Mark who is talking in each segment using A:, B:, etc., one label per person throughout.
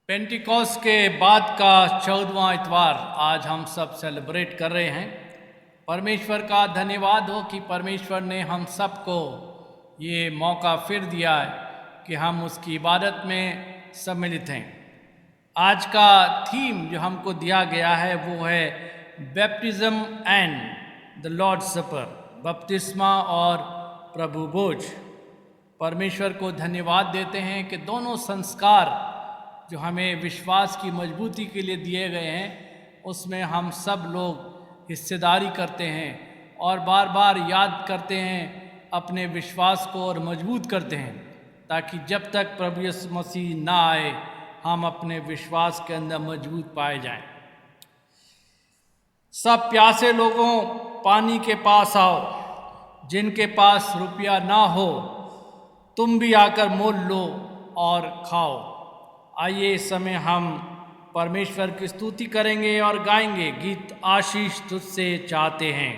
A: Pentecost के बाद का 14वां इतवार आज हम सब सेलिब्रेट कर रहे हैं। परमेश्वर का धन्यवाद हो कि परमेश्वर ने हम सबको ये मौका फिर दिया है कि हम उसकी इबादत में सम्मिलित हैं। आज का थीम जो हमको दिया गया है वो है बैप्टिज्म एंड द लॉर्ड्स सपर, बपतिस्मा और प्रभु भोज। परमेश्वर को धन्यवाद देते हैं कि दोनों संस्कार जो हमें विश्वास की मजबूती के लिए दिए गए हैं उसमें हम सब लोग हिस्सेदारी करते हैं और बार बार याद करते हैं अपने विश्वास को और मजबूत करते हैं, ताकि जब तक प्रभु यीशु मसीह ना आए हम अपने विश्वास के अंदर मजबूत पाए जाएं। सब प्यासे लोगों पानी के पास आओ, जिनके पास रुपया ना हो तुम भी आकर मोल लो और खाओ। आइए इस समय हम परमेश्वर की स्तुति करेंगे और गाएंगे गीत आशीष तुझसे चाहते हैं।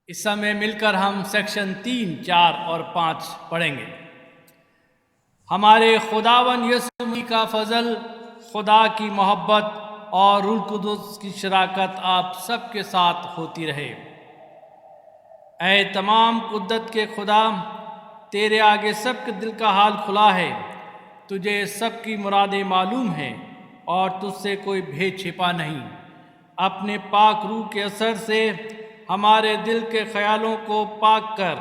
A: इस समय मिलकर हम सेक्शन 3, 4 और 5 पढ़ेंगे। हमारे खुदावन यीशु मसीह का फजल, खुदा की मोहब्बत और रूह कुदुस की शराकत आप सबके साथ होती रहे। ऐ तमाम कुद्दत के खुदा, तेरे आगे सबके दिल का हाल खुला है। तुझे सबकी मुरादें मालूम हैं। और तुझसे कोई भेद छिपा नहीं। अपने पाक रूह के असर से हमारे दिल के ख्यालों को पाक कर,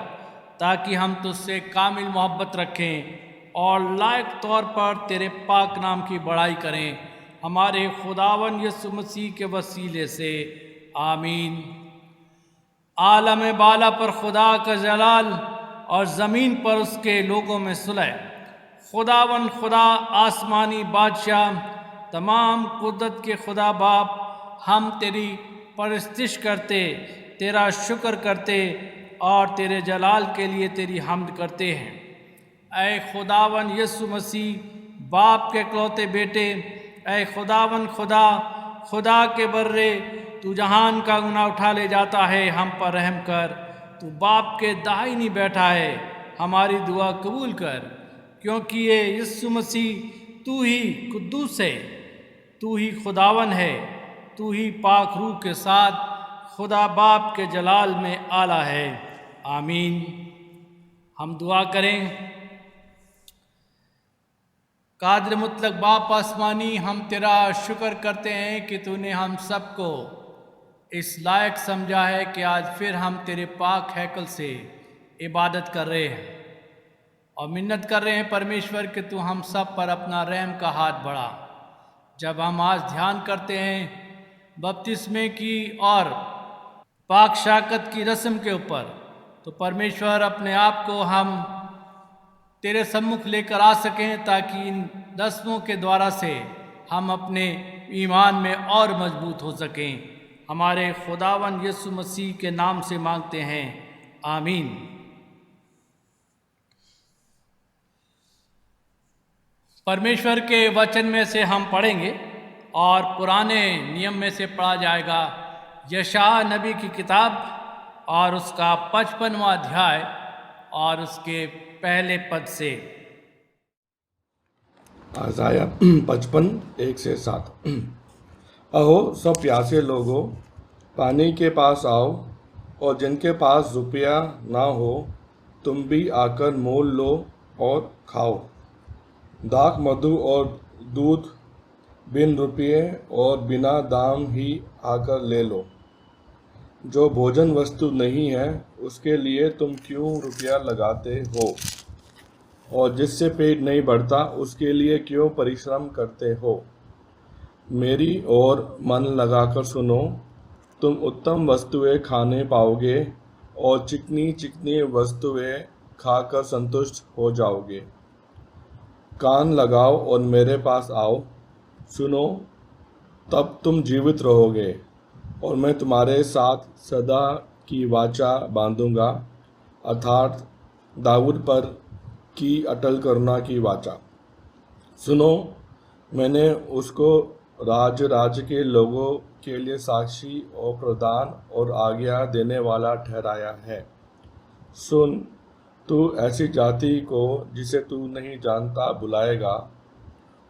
A: ताकि हम तुझसे कामिल मोहब्बत रखें और लायक तौर पर तेरे पाक नाम की बड़ाई करें, हमारे खुदावन यीशु मसीह के वसीले से। आमीन। आलम बाला पर खुदा का जलाल और ज़मीन पर उसके लोगों में सुलह। खुदावन खुदा आसमानी बादशाह, तमाम कुदरत के खुदा बाप, हम तेरी परस्तिश करते, तेरा शुक्र करते और तेरे जलाल के लिए तेरी हम्द करते हैं। ऐ खुदावन यीशु मसीह, बाप के इकलौते बेटे, ऐ खुदावन खुदा के बर्रे, तू जहान का गुनाह उठा ले जाता है, हम पर रहम कर। तू बाप के दाहिनी बैठा है, हमारी दुआ कबूल कर, क्योंकि ये यीशु मसीह तू ही कुद्दूस है, तू ही खुदावन है, तू ही पाक रूह के साथ खुदा बाप के जलाल में आला है। आमीन। हम दुआ करें। कादिर मुतलक बाप आसमानी, हम तेरा शुक्र करते हैं कि तूने हम सबको इस लायक समझा है कि आज फिर हम तेरे पाक हैकल से इबादत कर रहे हैं और मिन्नत कर रहे हैं परमेश्वर कि तू हम सब पर अपना रहम का हाथ बढ़ा। जब हम आज ध्यान करते हैं बपतिस्मे की और पाक शाकत की रस्म के ऊपर, तो परमेश्वर अपने आप को हम तेरे सम्मुख लेकर आ सकें, ताकि इन रस्मों के द्वारा से हम अपने ईमान में और मजबूत हो सकें। हमारे खुदावन यीशु मसीह के नाम से मांगते हैं। आमीन। परमेश्वर के वचन में से हम पढ़ेंगे और पुराने नियम में से पढ़ा जाएगा यशायाह नबी की किताब और उसका 55वां अध्याय और उसके पहले पद से।
B: आज़ाया 55:1-7। अहो सब प्यासे लोगों, पानी के पास आओ, और जिनके पास रुपया ना हो, तुम भी आकर मोल लो और खाओ। दाख मधु और दूध बिन रुपये और बिना दाम ही आकर ले लो। जो भोजन वस्तु नहीं है, उसके लिए तुम क्यों रुपया लगाते हो? और जिससे पेट नहीं भरता, उसके लिए क्यों परिश्रम करते हो? मेरी ओर मन लगाकर सुनो, तुम उत्तम वस्तुएं खाने पाओगे और चिकनी चिकनी वस्तुएं खाकर संतुष्ट हो जाओगे। कान लगाओ और मेरे पास आओ, सुनो, तब तुम जीवित रहोगे, और मैं तुम्हारे साथ सदा की वाचा बांधूंगा, अर्थात दाऊद पर की अटल करुणा की वाचा। सुनो, मैंने उसको राज्य के लोगों के लिए साक्षी और प्रधान और आज्ञा देने वाला ठहराया है। सुन, तू ऐसी जाति को जिसे तू नहीं जानता बुलाएगा,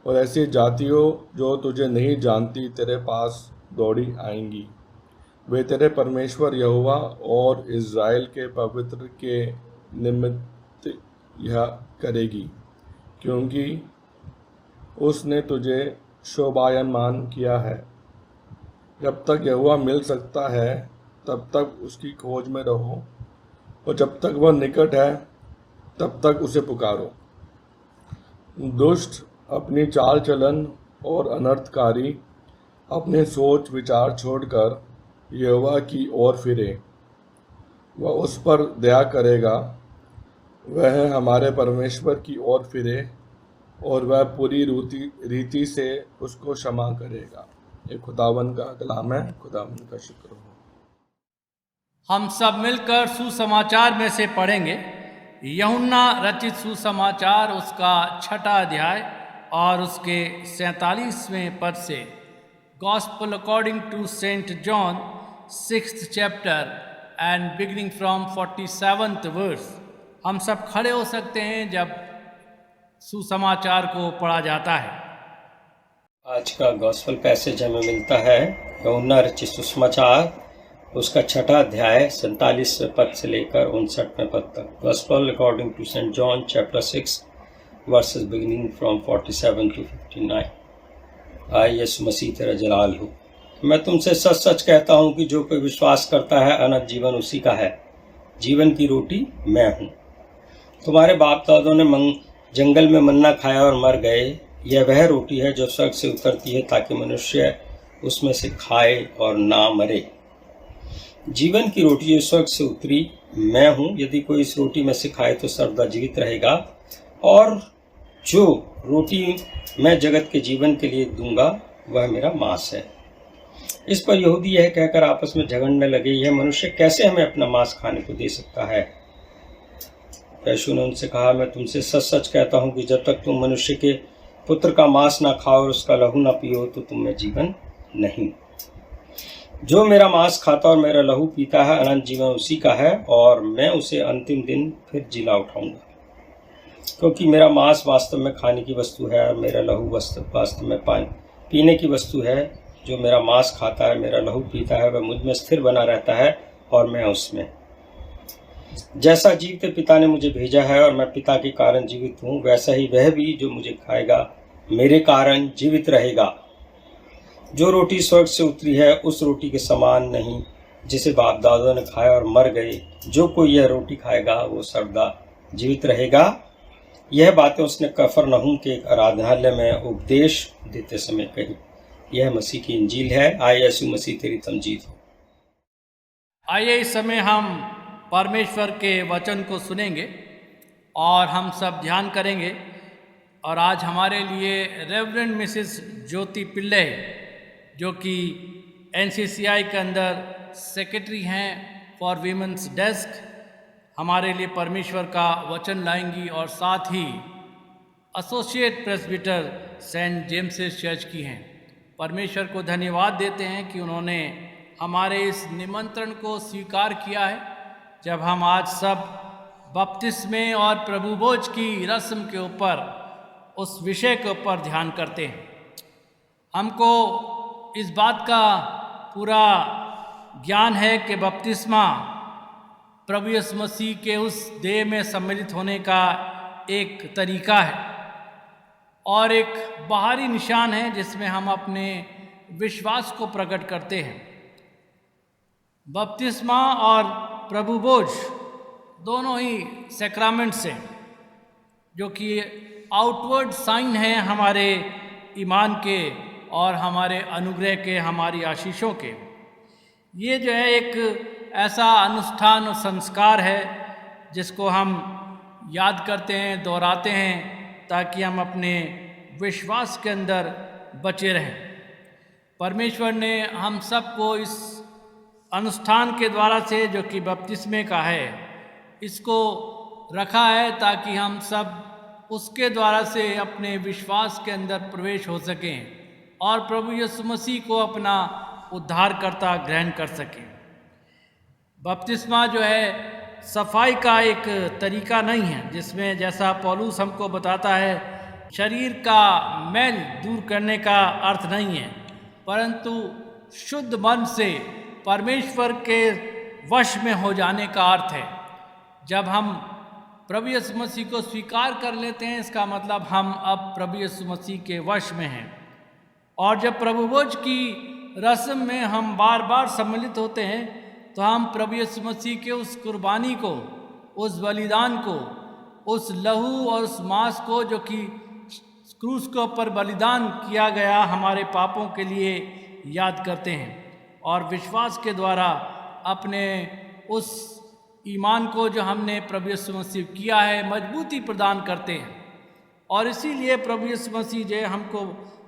B: और ऐसी जातियों जो तुझे नहीं जानती तेरे पास दौड़ी आएंगी। वे तेरे परमेश्वर यहोवा और इज़राइल के पवित्र के निमित्त यह करेगी, क्योंकि उसने तुझे शोभायमान किया है। जब तक यहोवा मिल सकता है, तब तक उसकी खोज में रहो, और जब तक वह निकट है, तब तक उसे पुकारो। दुष्ट अपनी चाल चलन और अनर्थकारी अपने सोच विचार छोड़कर यहोवा की ओर फिरे, वह उस पर दया करेगा। वह हमारे परमेश्वर की ओर फिरे, और वह पूरी रीति से उसको क्षमा करेगा। ये खुदावन का कलाम है। खुदावन का शुक्र हो।
A: हम सब मिलकर सुसमाचार में से पढ़ेंगे। यूहन्ना रचित सुसमाचार, उसका 6ठा अध्याय और उसके 47वें पद से। Gospel according to Saint John 6th chapter and beginning from 47th verse। हम सब खड़े हो सकते हैं जब सुसमाचार को पढ़ा जाता है।
C: आज का गॉस्पेल पैसेज हमें मिलता है यूहन्ना रचित सुसमाचार, उसका 6ठा अध्याय 47वें पद से लेकर 59वें पद तक। Gospel according to Saint John chapter 6 verses beginning from 47 to 59। आए यीशु मसीह तेरा जलाल हो। मैं तुमसे सच सच कहता हूँ कि जो कोई विश्वास करता है अनंत जीवन उसी का है। जीवन की रोटी मैं हूँ। तुम्हारे बाप दादों ने जंगल में मन्ना खाया और मर गए। यह वह रोटी है जो स्वर्ग से उतरती है ताकि मनुष्य उसमें से खाए और ना मरे। जीवन की रोटी जो स्वर्ग से उतरी मैं हूँ। यदि कोई इस रोटी में से खाए तो सर्वदा जीवित रहेगा। और जो रोटी मैं जगत के जीवन के लिए दूंगा वह मेरा मांस है। इस पर यहूदी यह कहकर आपस में झगड़ने लगे, यह मनुष्य कैसे हमें अपना मांस खाने को दे सकता है। यीशु ने उनसे कहा, मैं तुमसे सच सच कहता हूँ कि जब तक तुम मनुष्य के पुत्र का मांस ना खाओ और उसका लहू ना पियो तो तुम में जीवन नहीं। जो मेरा मांस खाता और मेरा लहू पीता है अनंत जीवन उसी का है और मैं उसे अंतिम दिन फिर जिला उठाऊंगा। क्योंकि मेरा मांस वास्तव में खाने की वस्तु है और मेरा लहू वास्तव में पीने की वस्तु है। जो मेरा मांस खाता है मेरा लहू पीता है वह मुझ में स्थिर बना रहता है और मैं उसमें। जैसा जीवित पिता ने मुझे भेजा है और मैं पिता के कारण जीवित हूँ, वैसा ही वह भी जो मुझे खाएगा मेरे कारण जीवित रहेगा। जो रोटी स्वर्ग से उतरी है उस रोटी के समान नहीं जिसे बाप दादों ने खाया और मर गए। जो कोई यह रोटी खाएगा वो सर्वदा जीवित रहेगा। यह बातें उसने कफरनहूम के एक आराधनालय में उपदेश देते समय कही। यह मसीह की इंजील है। आए यीशु मसीह तेरी तमजीद हो।
A: आइए इस समय हम परमेश्वर के वचन को सुनेंगे और हम सब ध्यान करेंगे। और आज हमारे लिए रेवरेंड मिसेस ज्योति पिल्ले जो कि NCCI के अंदर सेक्रेटरी हैं फॉर वीमेंस डेस्क, हमारे लिए परमेश्वर का वचन लाएंगी और साथ ही associate presbyter saint James church की हैं। परमेश्वर को धन्यवाद देते हैं कि उन्होंने हमारे इस निमंत्रण को स्वीकार किया है। जब हम आज सब बपतिस्मे और प्रभु भोज की रस्म के ऊपर उस विषय के ऊपर ध्यान करते हैं, हमको इस बात का पूरा ज्ञान है कि बपतिस्मा प्रभु यीशु मसीह के उस देह में सम्मिलित होने का एक तरीका है और एक बाहरी निशान है जिसमें हम अपने विश्वास को प्रकट करते हैं। बपतिस्मा और प्रभु भोज दोनों ही सैक्रामेंट्स हैं जो कि आउटवर्ड साइन हैं हमारे ईमान के और हमारे अनुग्रह के, हमारी आशीषों के। ये जो है एक ऐसा अनुष्ठान और संस्कार है जिसको हम याद करते हैं, दोहराते हैं ताकि हम अपने विश्वास के अंदर बचे रहें। परमेश्वर ने हम सबको इस अनुष्ठान के द्वारा से जो कि बपतिस्मे का है इसको रखा है ताकि हम सब उसके द्वारा से अपने विश्वास के अंदर प्रवेश हो सकें और प्रभु यीशु मसीह को अपना उद्धारकर्ता ग्रहण कर सकें। बपतिस्मा जो है सफाई का एक तरीका नहीं है जिसमें जैसा पौलुस हमको बताता है शरीर का मैल दूर करने का अर्थ नहीं है, परंतु शुद्ध मन से परमेश्वर के वश में हो जाने का अर्थ है। जब हम प्रभु यीशु मसीह को स्वीकार कर लेते हैं इसका मतलब हम अब प्रभु यीशु मसीह के वश में हैं। और जब प्रभु भोज की रस्म में हम बार बार सम्मिलित होते हैं तो हम प्रभु यीशु मसीह के उस कुर्बानी को, उस बलिदान को, उस लहू और उस मांस को जो कि क्रूस के ऊपर बलिदान किया गया हमारे पापों के लिए याद करते हैं और विश्वास के द्वारा अपने उस ईमान को जो हमने प्रभु यीशु मसीह किया है मजबूती प्रदान करते हैं। और इसीलिए प्रभु यीशु मसीह जो हमको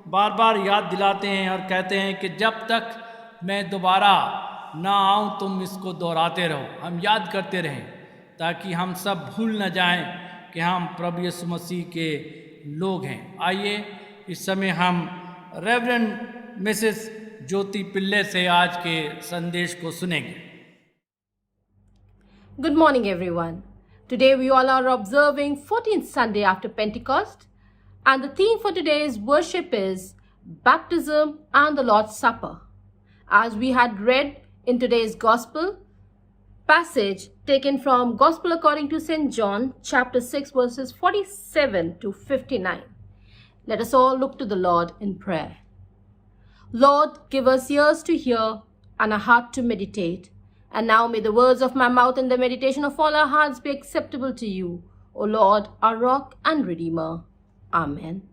A: बार बार याद दिलाते हैं और कहते हैं कि जब तक मैं दोबारा ना आऊँ तुम इसको दोहराते रहो, हम याद करते रहें ताकि हम सब भूल न जाएं कि हम प्रभु यीशु मसीह के लोग हैं। आइए इस समय हम रेवरेंड मिसेस ज्योति पिल्ले से आज के संदेश को सुनेंगे।
D: Good morning, everyone. Today we all are observing 14th Sunday after Pentecost, and the theme for today's worship is Baptism and the Lord's Supper. As we had read in today's Gospel passage taken from Gospel according to St. John, chapter 6, verses 47 to 59. Let us all look to the Lord in prayer. Lord, give us ears to hear and a heart to meditate. And now may the words of my mouth and the meditation of all our hearts be acceptable to you, O Lord, our rock and redeemer. Amen.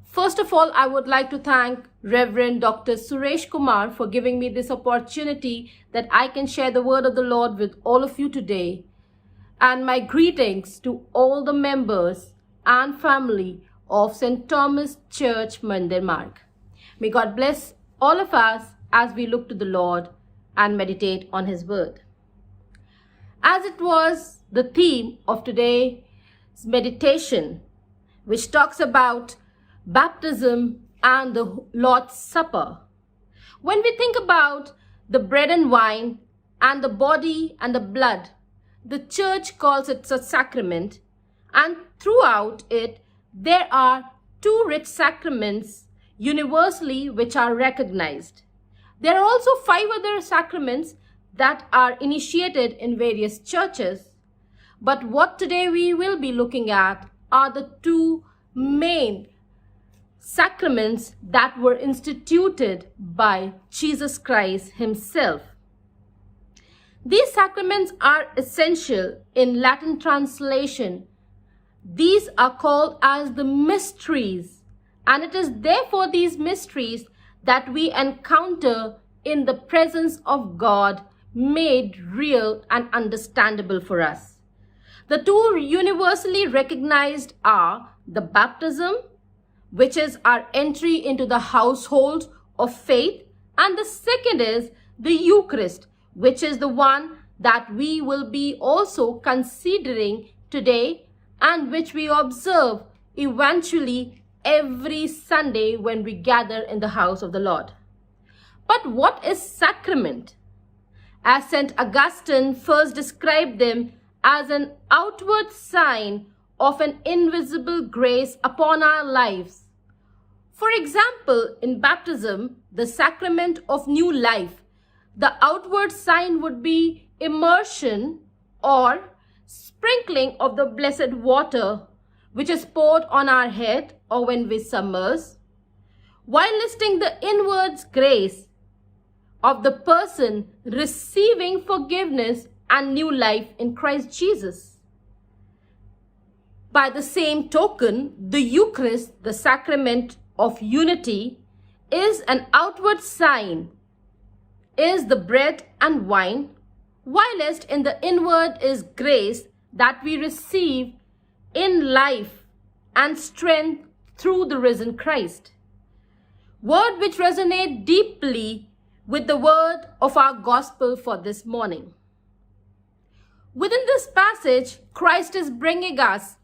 D: First of all, I would like to thank Reverend Dr. Suresh Kumar for giving me this opportunity that I can share the word of the Lord with all of you today. And my greetings to all the members and family of St. Thomas Church, Mandir Marg. May God bless all of us as we look to the Lord and meditate on His word. As it was the theme of today's meditation, which talks about baptism and the Lord's Supper. When we think about the bread and wine and the body and the blood, the church calls it a sacrament, and throughout it there are two rich sacraments universally which are recognized. There are also 5 other sacraments that are initiated in various churches, but what today we will be looking at are the 2 main sacraments that were instituted by Jesus Christ Himself. These sacraments are essential in Latin translation. These are called as the mysteries, and it is therefore these mysteries that we encounter in the presence of God made real and understandable for us. The 2 universally recognized are the baptism, which is our entry into the household of faith, and the second is the Eucharist, which is the one that we will be also considering today and which we observe eventually every Sunday when we gather in the house of the Lord. But what is sacrament? As St. Augustine first described them as an outward sign of an invisible grace upon our lives. For example, in baptism, the sacrament of new life, the outward sign would be immersion or sprinkling of the blessed water, which is poured on our head or when we submerge, while listing the inward grace of the person receiving forgiveness and new life in Christ Jesus. By the same token, the Eucharist, the sacrament of unity, is an outward sign, is the bread and wine, whilst in the inward is grace that we receive in life and strength through the risen Christ. Word which resonate deeply with the word of our gospel for this morning. Within this passage, Christ is bringing us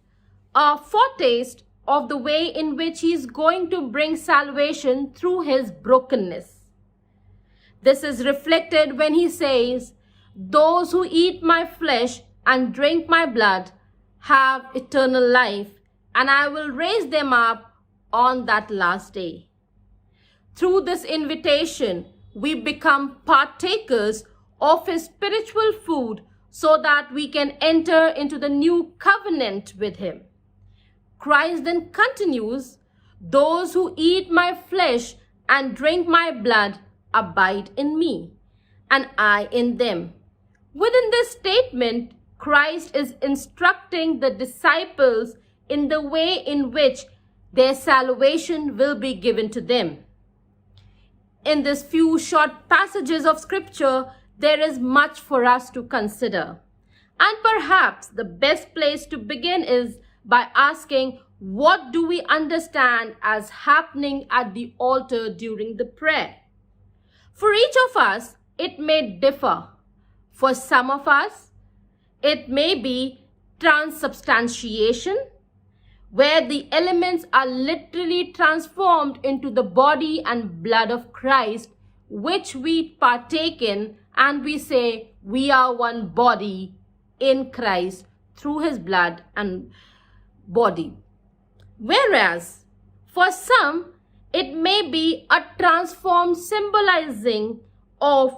D: a foretaste of the way in which He is going to bring salvation through His brokenness. This is reflected when He says, "Those who eat my flesh and drink my blood have eternal life, and I will raise them up on that last day." Through this invitation, we become partakers of His spiritual food so that we can enter into the new covenant with Him. Christ then continues, "Those who eat my flesh and drink my blood abide in me, and I in them." Within this statement, Christ is instructing the disciples in the way in which their salvation will be given to them. In these few short passages of scripture, there is much for us to consider. And perhaps the best place to begin is by asking, what do we understand as happening at the altar during the prayer? For each of us, it may differ. For some of us, it may be transubstantiation, where the elements are literally transformed into the body and blood of Christ, which we partake in, and we say we are one body in Christ through His blood and body. Whereas for some, it may be a transformed symbolizing of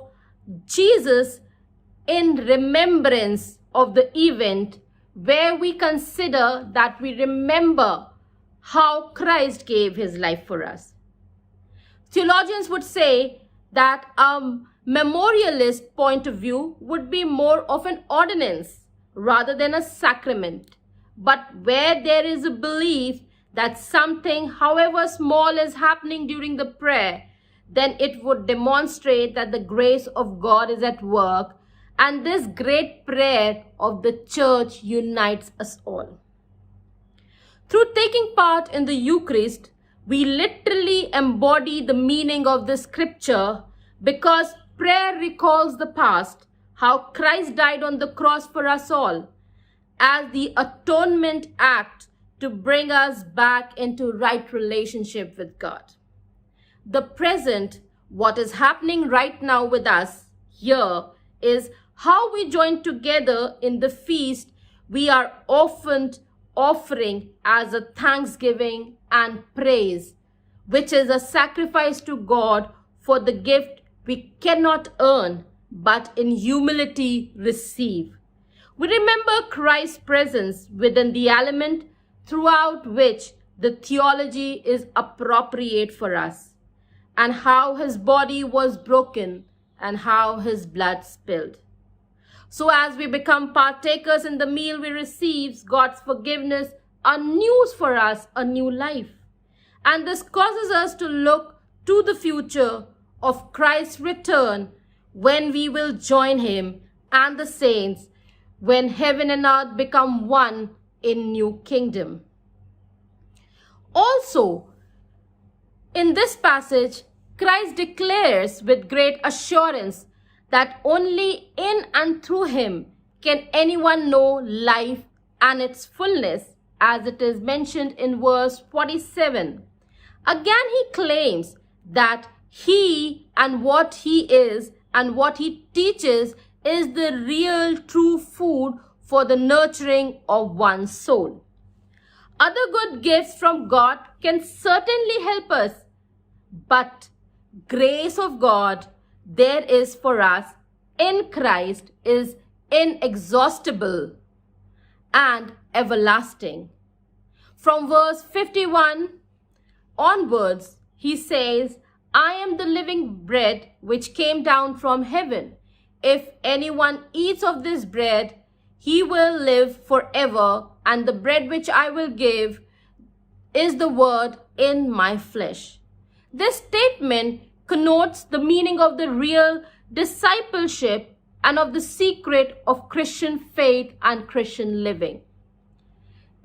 D: Jesus in remembrance of the event, where we consider that we remember how Christ gave His life for us. Theologians would say that a memorialist point of view would be more of an ordinance rather than a sacrament. But where there is a belief that something, however small, is happening during the prayer, then it would demonstrate that the grace of God is at work, and this great prayer of the church unites us all. Through taking part in the Eucharist, we literally embody the meaning of the scripture, because prayer recalls the past, how Christ died on the cross for us all, as the atonement act to bring us back into right relationship with God. The present, what is happening right now with us here, is how we join together in the feast we are often offering as a thanksgiving and praise, which is a sacrifice to God for the gift we cannot earn but in humility receive. We remember Christ's presence within the element throughout which the theology is appropriate for us, and how his body was broken and how his blood spilled. So as we become partakers in the meal we receive, God's forgiveness are news for us, a new life. And this causes us to look to the future of Christ's return, when we will join him and the saints, when heaven and earth become one in new kingdom. Also, in this passage, Christ declares with great assurance that only in and through him can anyone know life and its fullness, as it is mentioned in verse 47. Again, he claims that he and what he is and what he teaches is the real true food for the nurturing of one's soul. Other good gifts from God can certainly help us, but grace of God there is for us in Christ is inexhaustible and everlasting. From verse 51 onwards, he says, I am the living bread which came down from heaven. If anyone eats of this bread, he will live forever, and the bread which I will give is the word in my flesh. This statement connotes the meaning of the real discipleship and of the secret of Christian faith and Christian living.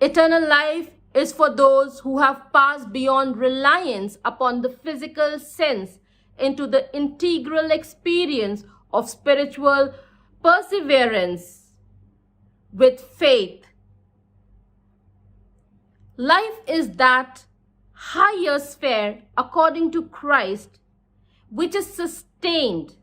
D: Eternal life is for those who have passed beyond reliance upon the physical sense into the integral experience of spiritual perseverance with faith. Life is that higher sphere according to Christ, which is sustained,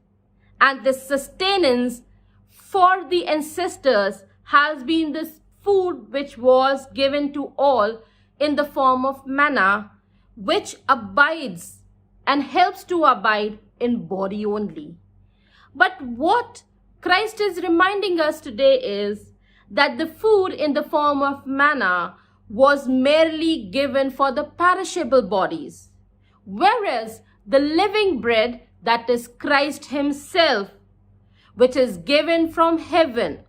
D: and this sustenance for the ancestors has been this food which was given to all in the form of manna, which abides and helps to abide in body only. But what Christ is reminding us today is that the food in the form of manna was merely given for the perishable bodies, whereas the living bread, that is Christ himself, which is given from heaven,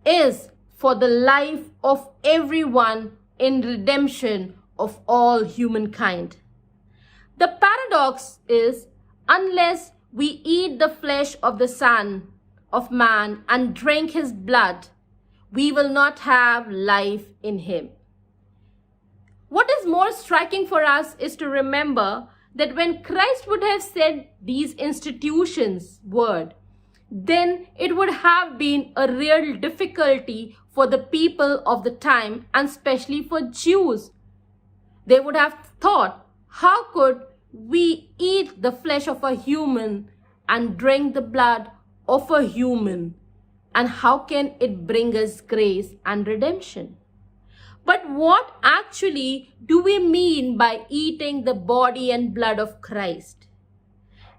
D: is for the life of everyone in redemption of all humankind. The paradox is, unless we eat the flesh of the Son of Man and drink his blood, we will not have life in him. What is more striking for us is to remember that when Christ would have said these institutions word, then it would have been a real difficulty for the people of the time, and especially for Jews. They would have thought, how could we eat the flesh of a human and drink the blood of a human? And how can it bring us grace and redemption? But what actually do we mean by eating the body and blood of Christ?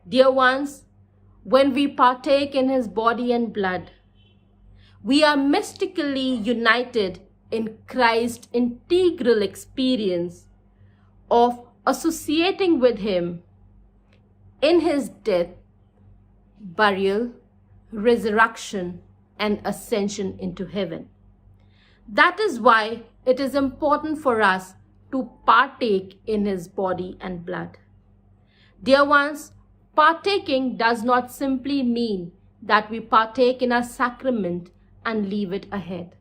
D: Dear ones, when we partake in his body and blood, we are mystically united in Christ's integral experience of associating with him in his death, burial, resurrection, and ascension into heaven. That is why it is important for us to partake in his body and blood. Dear ones, partaking does not simply mean that we partake in a sacrament and leave it ahead.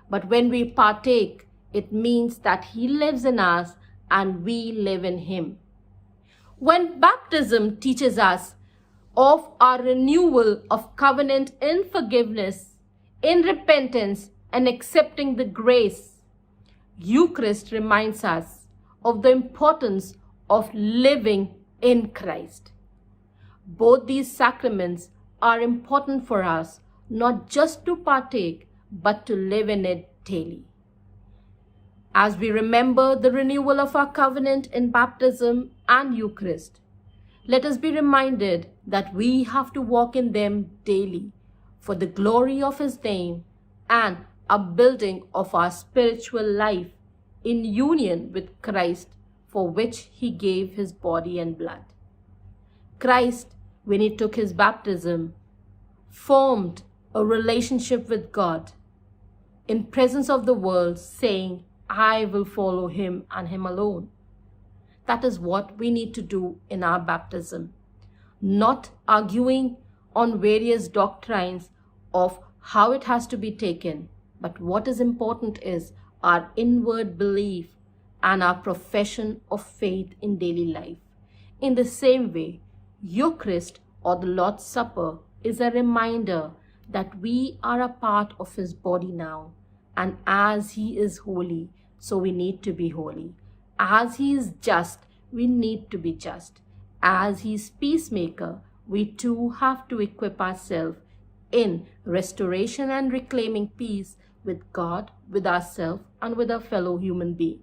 D: But when we partake, it means that he lives in us and we live in him. When baptism teaches us of our renewal of covenant in forgiveness, in repentance, and accepting the grace, Eucharist reminds us of the importance of living in Christ. Both these sacraments are important for us, not just to partake, but to live in it daily. As we remember the renewal of our covenant in baptism and Eucharist, let us be reminded that we have to walk in them daily for the glory of his name and a building of our spiritual life in union with Christ, for which he gave his body and blood. Christ, when he took his baptism, formed a relationship with God in presence of the world, saying, I will follow him and him alone. That is what we need to do in our baptism, not arguing on various doctrines of how it has to be taken, but what is important is our inward belief and our profession of faith in daily life. In the same way, Eucharist or the Lord's Supper is a reminder that we are a part of his body now, and as he is holy, so we need to be holy. As he is just, we need to be just. As he is peacemaker, we too have to equip ourselves in restoration and reclaiming peace with God, with ourselves, and with our fellow human being.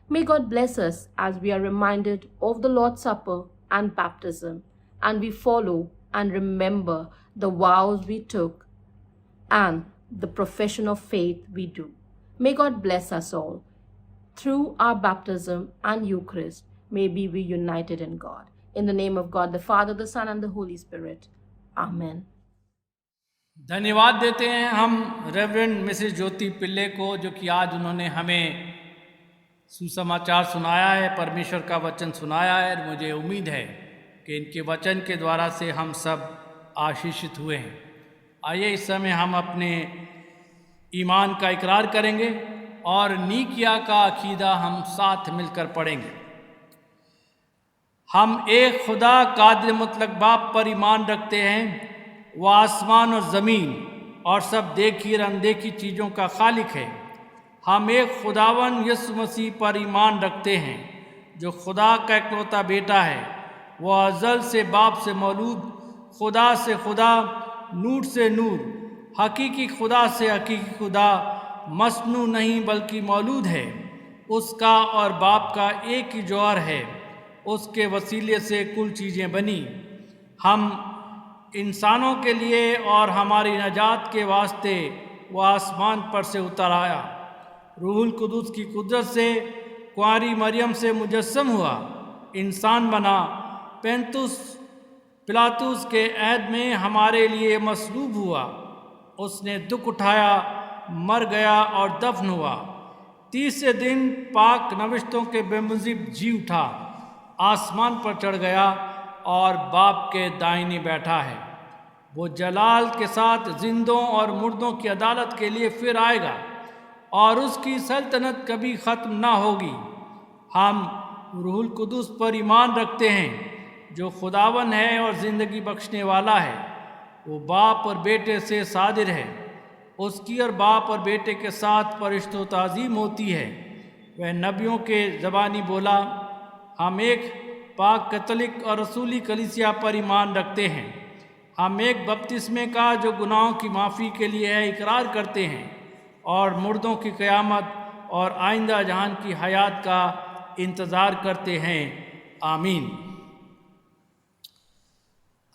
D: May God bless us as we are reminded of the Lord's Supper and baptism, and we follow and remember the vows we took and the profession of faith we do. May God bless us all. Through our baptism and Eucharist, may we be united in God. In the name of God, the Father, the Son, and the Holy Spirit. Amen.
A: धन्यवाद देते हैं हम reverend Mrs ज्योति पिल्ले को, जो कि आज उन्होंने हमें सुसमाचार सुनाया है, परमेश्वर का वचन सुनाया है। मुझे उम्मीद है कि इनके वचन के द्वारा से हम सब आशीषित हुए हैं। आइए इस समय हम अपने ईमान का इकरार करेंगे और नीकिया का अकीदा हम साथ मिलकर पढ़ेंगे। हम एक खुदा कादिर मुतलक बाप पर ईमान रखते हैं, वह आसमान और ज़मीन और सब देखी और अनदेखी चीज़ों का खालिक है। हम एक खुदावन यीशु मसीह पर ईमान रखते हैं, जो खुदा का इकलौता बेटा है। वह अज़ल से बाप से मौलूद, खुदा से खुदा, नूर से नूर, हकीकी खुदा से हकीकी खुदा, मसनू नहीं बल्कि मौलूद है। उसका और बाप का एक ही जौहर है, उसके वसीले से कुल चीज़ें बनी। हम इंसानों के लिए और हमारी नजात के वास्ते वह आसमान पर से उतर आया। रूहुल कुदूस की कुदरत से कुंवारी मरियम से मुजस्सम हुआ, इंसान बना, पेंतुस पिलातुस के ऐद में हमारे लिए मसलूब हुआ। उसने दुख उठाया, मर गया और दफन हुआ। तीसरे दिन पाक नविश्तों के बेमुजीब जी उठा, आसमान पर चढ़ गया और बाप के दाहिने बैठा है। वो जलाल के साथ जिंदों और मुर्दों की अदालत के लिए फिर आएगा और उसकी सल्तनत कभी ख़त्म ना होगी। हम रूहुल कुदूस पर ईमान रखते हैं, जो खुदावन है और ज़िंदगी बख्शने वाला है। वो बाप और बेटे से सादिर है, उसकी और बाप और बेटे के साथ फरिश्तों ताज़ीम होती है। वह नबियों के ज़बानी बोला। हम एक पाक कैथोलिक और रसूली कलीसिया पर ईमान रखते हैं। हम एक बपतिस्मे का, जो गुनाहों की माफ़ी के लिए है, इकरार करते हैं और मुर्दों की क़यामत और आइंदा जहान की हयात का इंतज़ार करते हैं। आमीन।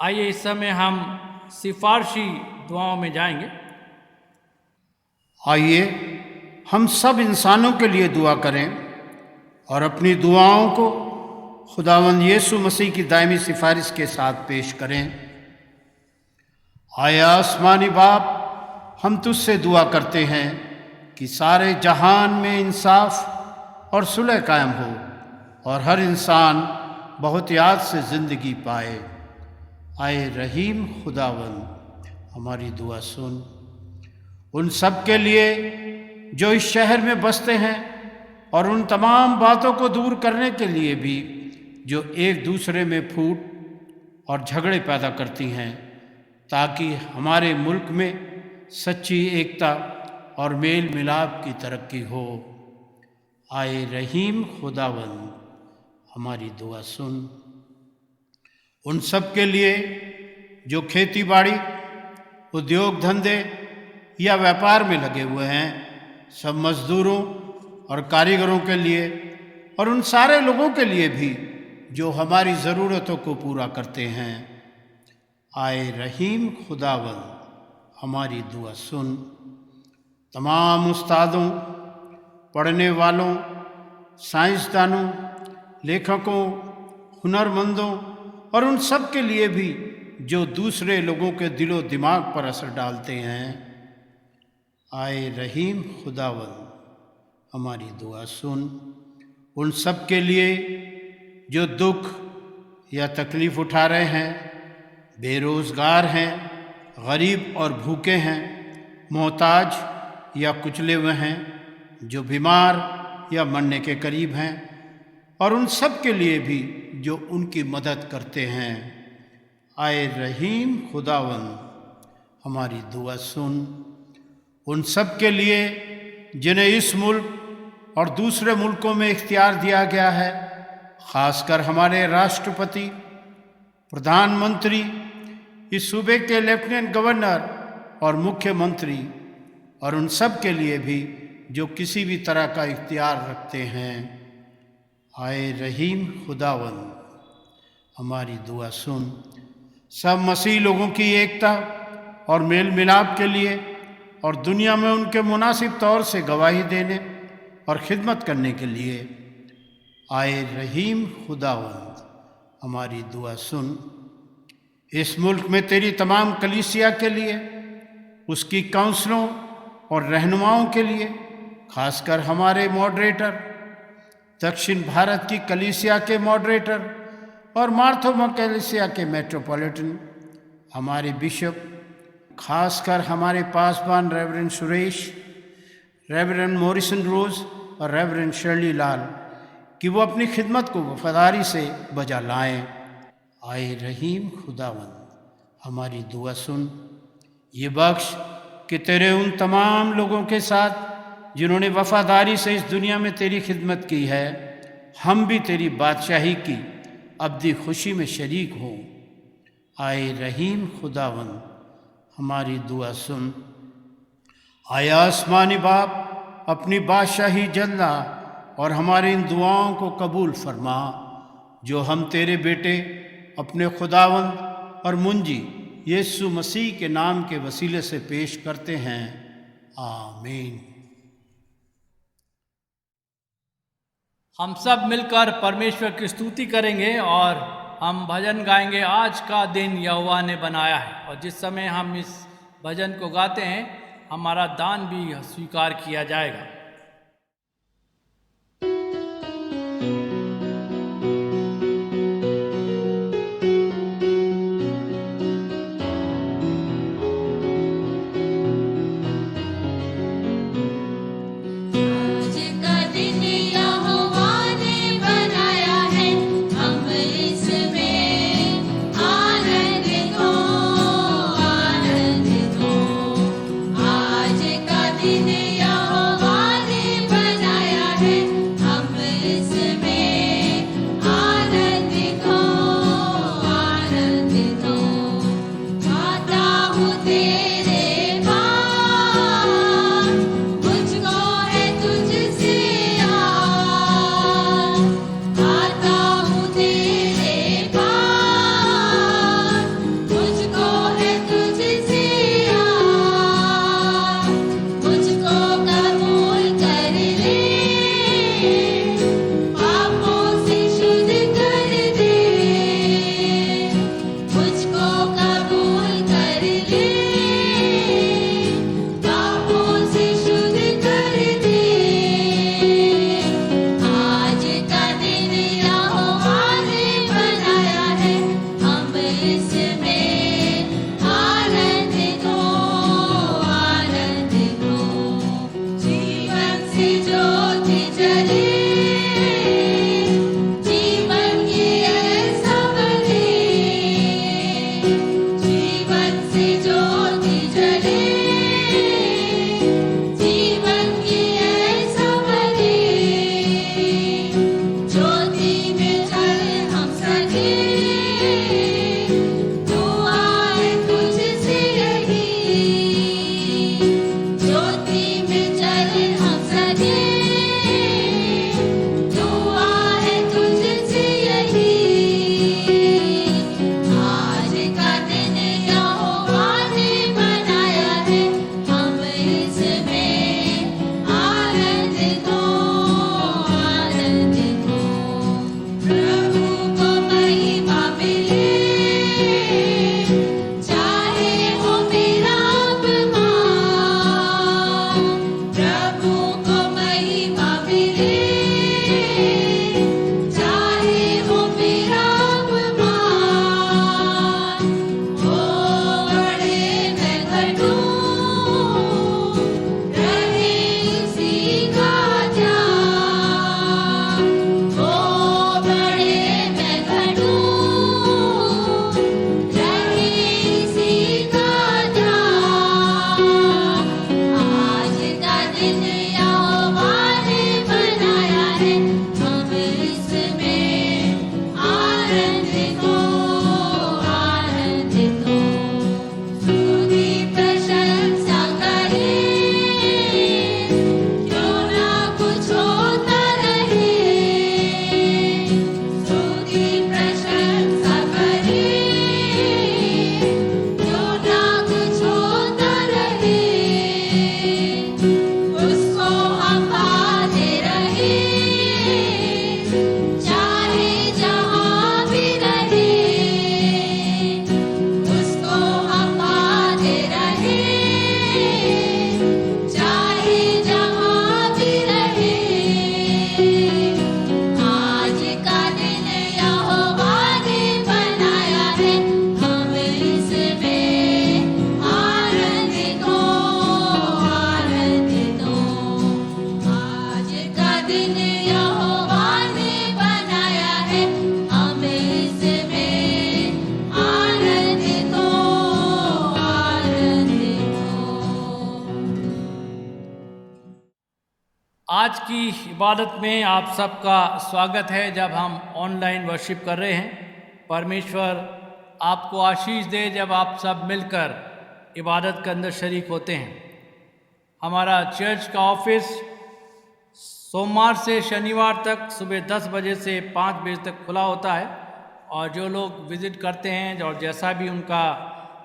A: आइए इस समय हम सिफारशी दुआओं में जाएंगे।
E: आइए हम सब इंसानों के लिए दुआ करें और अपनी दुआओं को खुदावंद यीशु मसीह की दायमी सिफारिश के साथ पेश करें। आया आसमानी बाप, हम तुझसे दुआ करते हैं कि सारे जहान में इंसाफ और सुलह कायम हो और हर इंसान बहुत याद से ज़िंदगी पाए। आए रहीम खुदावंद, हमारी दुआ सुन। उन सब के लिए जो इस शहर में बसते हैं और उन तमाम बातों को दूर करने के लिए भी जो एक दूसरे में फूट और झगड़े पैदा करती हैं, ताकि हमारे मुल्क में सच्ची एकता और मेल मिलाप की तरक्की हो। आए रहीम खुदावंद, हमारी दुआ सुन। उन सब के लिए जो खेती बाड़ी, उद्योग धंधे या व्यापार में लगे हुए हैं, सब मज़दूरों और कारीगरों के लिए और उन सारे लोगों के लिए भी जो हमारी ज़रूरतों को पूरा करते हैं। आए रहीम खुदावंद, हमारी दुआ सुन। तमाम उस्तादों, पढ़ने वालों, साइंसदानों, लेखकों, हुनरमंदों और उन सब के लिए भी जो दूसरे लोगों के दिलो दिमाग पर असर डालते हैं। आए रहीम खुदावंद, हमारी दुआ सुन। उन सब के लिए जो दुख या तकलीफ़ उठा रहे हैं, बेरोज़गार हैं, गरीब और भूखे हैं, मोहताज या कुचले हुए हैं, जो बीमार या मरने के करीब हैं, और उन सब के लिए भी जो उनकी मदद करते हैं। आए रहीम खुदावंद, हमारी दुआ सुन। उन सब के लिए जिन्हें इस मुल्क और दूसरे मुल्कों में इख्तियार दिया गया है, ख़ासकर हमारे राष्ट्रपति, प्रधानमंत्री, इस सूबे के लेफ्टिनेंट गवर्नर और मुख्यमंत्री, और उन सब के लिए भी जो किसी भी तरह का इख्तियार रखते हैं। आए रहीम खुदावंद, हमारी दुआ सुन। सब मसीह लोगों की एकता और मेल मिलाप के लिए और दुनिया में उनके मुनासिब तौर से गवाही देने और खिदमत करने के लिए। आए रहीम खुदावंद, हमारी दुआ सुन। इस मुल्क में तेरी तमाम कलीसिया के लिए, उसकी काउंसलों और रहनुमाओं के लिए, खासकर हमारे मॉडरेटर, दक्षिण भारत की कलीसिया के मॉडरेटर और मार्थोमा कलीसिया के मेट्रोपॉलिटन, हमारे बिशप, खासकर हमारे पासवान reverend Suresh, reverend Morrison Rose और रेवरेंड शर्ली लाल, कि वो अपनी खिदमत को वफादारी से बजा लाएं। आए रहीम खुदावंद, हमारी दुआ सुन। ये बख्श कि तेरे उन तमाम लोगों के साथ जिन्होंने वफादारी से इस दुनिया में तेरी खिदमत की है, हम भी तेरी बादशाही की अब्दी खुशी में शरीक हों। आए रहीम खुदावंद, हमारी दुआ सुन। आए आसमानी बाप, अपनी बादशाही जल्ला और हमारी इन दुआओं को कबूल फरमा, जो हम तेरे बेटे अपने खुदावंद और मुंजी यीशु मसीह के नाम के वसीले से पेश करते हैं। आमीन।
A: हम सब मिलकर परमेश्वर की स्तुति करेंगे और हम भजन गाएंगे, आज का दिन यहोवा ने बनाया है। और जिस समय हम इस भजन को गाते हैं, हमारा दान भी स्वीकार किया जाएगा।
F: आज का दिन यहोवा
A: आज की इबादत में आप सबका स्वागत है। जब हम ऑनलाइन वर्शिप कर रहे हैं, परमेश्वर आपको आशीष दे जब आप सब मिलकर इबादत के अंदर शरीक होते हैं। हमारा चर्च का ऑफिस सोमवार से शनिवार तक सुबह 10 बजे से 5 बजे तक खुला होता है, और जो लोग विज़िट करते हैं और जैसा भी उनका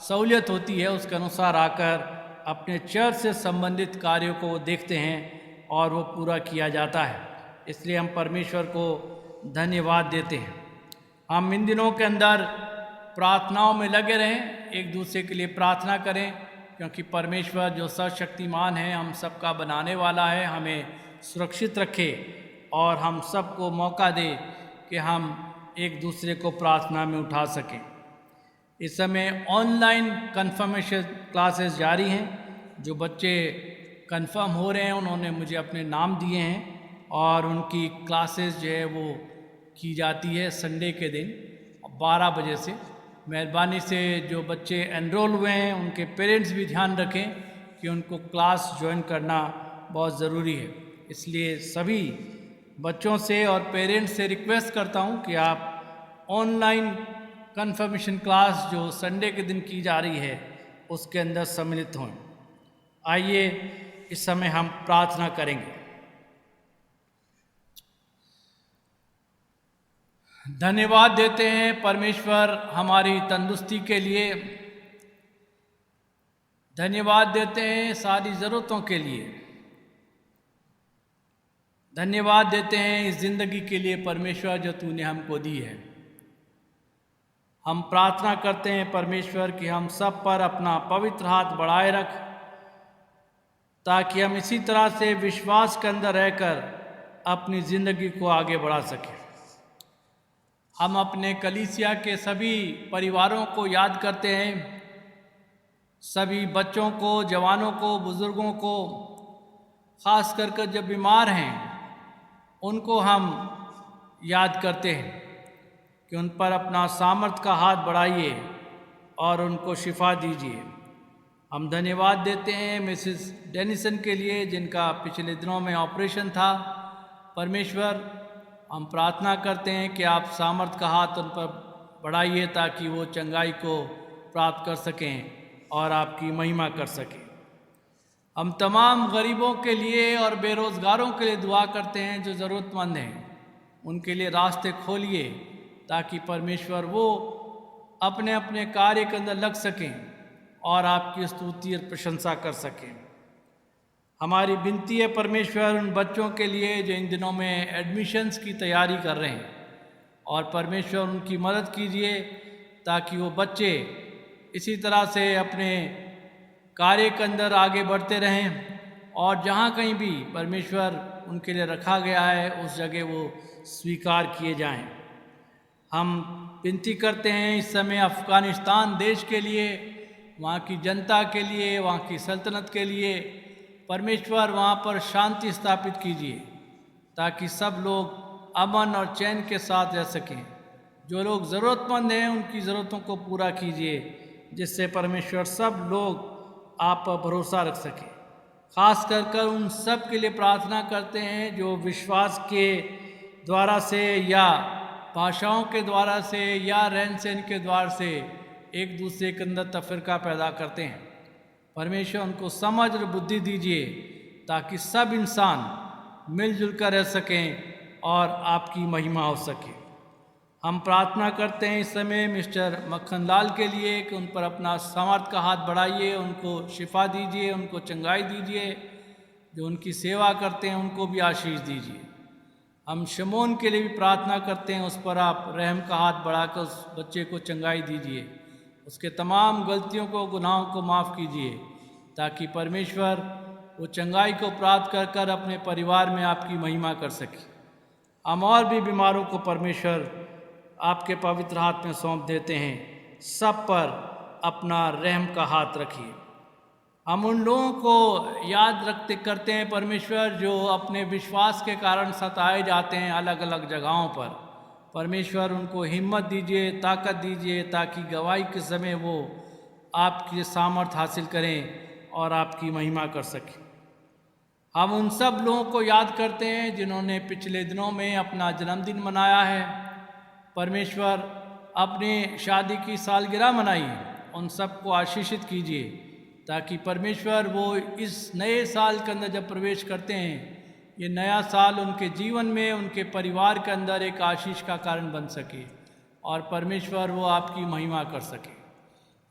A: सहूलियत होती है उसके अनुसार आकर अपने चर्च से संबंधित कार्यों को देखते हैं और वो पूरा किया जाता है। इसलिए हम परमेश्वर को धन्यवाद देते हैं। हम इन दिनों के अंदर प्रार्थनाओं में लगे रहें, एक दूसरे के लिए प्रार्थना करें, क्योंकि परमेश्वर जो सर्वशक्तिमान है, हम सबका बनाने वाला है, हमें सुरक्षित रखे और हम सबको मौका दे कि हम एक दूसरे को प्रार्थना में उठा सकें। इस समय ऑनलाइन कन्फर्मेशन क्लासेस जारी हैं। जो बच्चे कंफर्म हो रहे हैं उन्होंने मुझे अपने नाम दिए हैं, और उनकी क्लासेस जो है वो की जाती है संडे के दिन 12 बजे से। मेहरबानी से जो बच्चे एनरोल हुए हैं उनके पेरेंट्स भी ध्यान रखें कि उनको क्लास ज्वाइन करना बहुत ज़रूरी है। इसलिए सभी बच्चों से और पेरेंट्स से रिक्वेस्ट करता हूं कि आप ऑनलाइन कन्फर्मेशन क्लास जो संडे के दिन की जा रही है उसके अंदर सम्मिलित हों। आइए इस समय हम प्रार्थना करेंगे। धन्यवाद देते हैं परमेश्वर हमारी तंदुरुस्ती के लिए, धन्यवाद देते हैं सारी ज़रूरतों के लिए, धन्यवाद देते हैं इस ज़िंदगी के लिए परमेश्वर जो तूने हमको दी है। हम प्रार्थना करते हैं परमेश्वर कि हम सब पर अपना पवित्र हाथ बढ़ाए रख, ताकि हम इसी तरह से विश्वास के अंदर रहकर अपनी ज़िंदगी को आगे बढ़ा सकें। हम अपने कलीसिया के सभी परिवारों को याद करते हैं, सभी बच्चों को, जवानों को, बुज़ुर्गों को, ख़ास कर जो बीमार हैं उनको हम याद करते हैं कि उन पर अपना सामर्थ का हाथ बढ़ाइए और उनको शिफा दीजिए। हम धन्यवाद देते हैं मिसेस डेनिसन के लिए जिनका पिछले दिनों में ऑपरेशन था। परमेश्वर हम प्रार्थना करते हैं कि आप सामर्थ का हाथ उन पर बढ़ाइए ताकि वो चंगाई को प्राप्त कर सकें और आपकी महिमा कर सकें। हम तमाम गरीबों के लिए और बेरोज़गारों के लिए दुआ करते हैं जो ज़रूरतमंद हैं, उनके लिए रास्ते खोलिए ताकि परमेश्वर वो अपने अपने कार्य के अंदर लग सकें और आपकी स्तुति और प्रशंसा कर सकें। हमारी विनती है परमेश्वर उन बच्चों के लिए जो इन दिनों में एडमिशन्स की तैयारी कर रहे हैं, और परमेश्वर उनकी मदद कीजिए ताकि वो बच्चे इसी तरह से अपने कार्य के अंदर आगे बढ़ते रहें और जहाँ कहीं भी परमेश्वर उनके लिए रखा गया है उस जगह वो स्वीकार किए जाएं। हम विनती करते हैं इस समय अफ़गानिस्तान देश के लिए, वहाँ की जनता के लिए, वहाँ की सल्तनत के लिए, परमेश्वर वहाँ पर शांति स्थापित कीजिए ताकि सब लोग अमन और चैन के साथ रह सकें। जो लोग ज़रूरतमंद हैं उनकी ज़रूरतों को पूरा कीजिए, जिससे परमेश्वर सब लोग आप पर भरोसा रख सकें। ख़ास कर उन सब के लिए प्रार्थना करते हैं जो विश्वास के द्वारा से या भाषाओं के द्वारा से या रहन सहन के द्वारा से एक दूसरे के अंदर तफरका पैदा करते हैं। परमेश्वर उनको समझ और बुद्धि दीजिए ताकि सब इंसान मिलजुल कर रह सकें और आपकी महिमा हो सके। हम प्रार्थना करते हैं इस समय मिस्टर मक्खन लाल के लिए कि उन पर अपना सामर्थ का हाथ बढ़ाइए, उनको शिफा दीजिए, उनको चंगाई दीजिए। जो उनकी सेवा करते हैं उनको भी आशीष दीजिए। हम शमोन के लिए भी प्रार्थना करते हैं, उस पर आप रहम का हाथ बढ़ाकर उस बच्चे को चंगाई दीजिए, उसके तमाम गलतियों को, गुनाहों को माफ़ कीजिए ताकि परमेश्वर वो चंगाई को प्राप्त कर कर अपने परिवार में आपकी महिमा कर सके। हम और भी बीमारों को परमेश्वर आपके पवित्र हाथ में सौंप देते हैं, सब पर अपना रहम का हाथ रखिए। हम उन लोगों को याद करते हैं परमेश्वर जो अपने विश्वास के कारण सताए जाते हैं अलग अलग जगहों पर। परमेश्वर उनको हिम्मत दीजिए, ताकत दीजिए ताकि गवाही के समय वो आपकी सामर्थ हासिल करें और आपकी महिमा कर सकें। हम उन सब लोगों को याद करते हैं जिन्होंने पिछले दिनों में अपना जन्मदिन मनाया है। परमेश्वर अपनी शादी की सालगिरह मनाई, उन सबको आशीषित कीजिए ताकि परमेश्वर वो इस नए साल के अंदर जब प्रवेश करते हैं, ये नया साल उनके जीवन में, उनके परिवार के अंदर एक आशीष का कारण बन सके और परमेश्वर वो आपकी महिमा कर सके।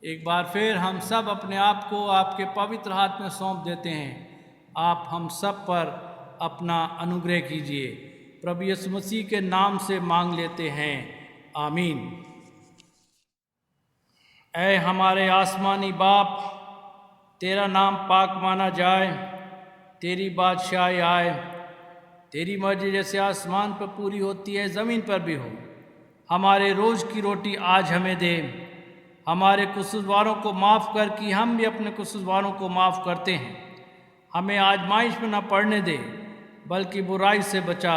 A: एक बार फिर हम सब अपने आप को आपके पवित्र हाथ में सौंप देते हैं। आप हम सब पर अपना अनुग्रह कीजिए। प्रभु यीशु मसीह के नाम से मांग लेते हैं, आमीन। ऐ हमारे आसमानी बाप, तेरा नाम पाक माना जाए, तेरी बादशाही आए, तेरी मर्जी जैसे आसमान पर पूरी होती है ज़मीन पर भी हो। हमारे रोज़ की रोटी आज हमें दे, हमारे कसूरवारों को माफ़ कर कि हम भी अपने कसूरवारों को माफ़ करते हैं। हमें आजमाइश में न पड़ने दे बल्कि बुराई से बचा,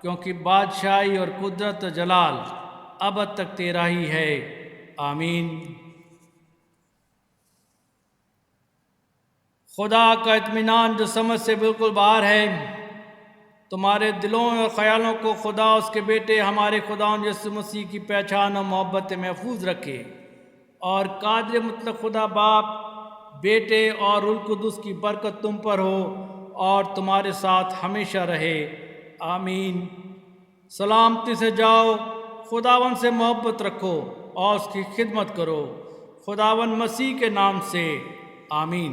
A: क्योंकि बादशाही और कुदरत और जलाल अब तक तेरा ही है, आमीन। खुदा का इत्मीनान जो समझ से बिल्कुल बाहर है, तुम्हारे दिलों और ख़यालों को खुदा उसके बेटे हमारे खुदा यीशु मसीह की पहचान और मोहब्बत महफूज रखे, और कादिर मुतलक खुदा बाप, बेटे और रुल कुदुस की बरकत तुम पर हो और तुम्हारे साथ हमेशा रहे, आमीन। सलामती से जाओ, खुदावन से मोहब्बत रखो और उसकी खिदमत करो, खुदावन मसीह के नाम से, आमीन।